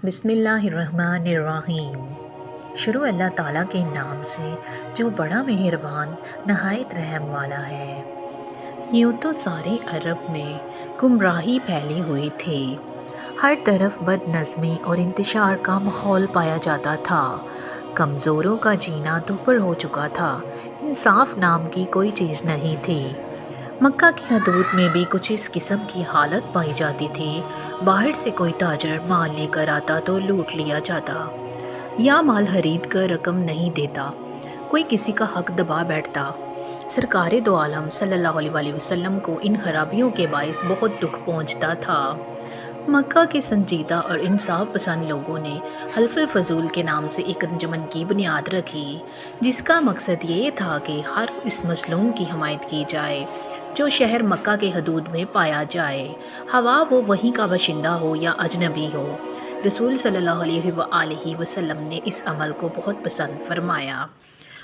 بسم اللہ الرحمن الرحیم۔ شروع اللہ تعالیٰ کے نام سے جو بڑا مہربان نہایت رحم والا ہے۔ یوں تو سارے عرب میں گمراہی پھیلی ہوئی تھی، ہر طرف بد نظمی اور انتشار کا ماحول پایا جاتا تھا، کمزوروں کا جینا دوپر ہو چکا تھا، انصاف نام کی کوئی چیز نہیں تھی۔ مکہ کی حدود میں بھی کچھ اس قسم کی حالت پائی جاتی تھی، باہر سے کوئی تاجر مال لے کر آتا تو لوٹ لیا جاتا، یا مال خرید کر رقم نہیں دیتا، کوئی کسی کا حق دبا بیٹھتا۔ سرکار دو عالم صلی اللہ علیہ وسلم کو ان خرابیوں کے باعث بہت دکھ پہنچتا تھا۔ مکہ کے سنجیدہ اور انصاف پسند لوگوں نے حلف الفضول کے نام سے ایک انجمن کی بنیاد رکھی، جس کا مقصد یہ تھا کہ ہر اس مظلوم کی حمایت کی جائے جو شہر مکہ کے حدود میں پایا جائے، خواہ وہ وہیں کا باشندہ ہو یا اجنبی ہو۔ رسول صلی اللہ علیہ وآلہ وسلم نے اس عمل کو بہت پسند فرمایا۔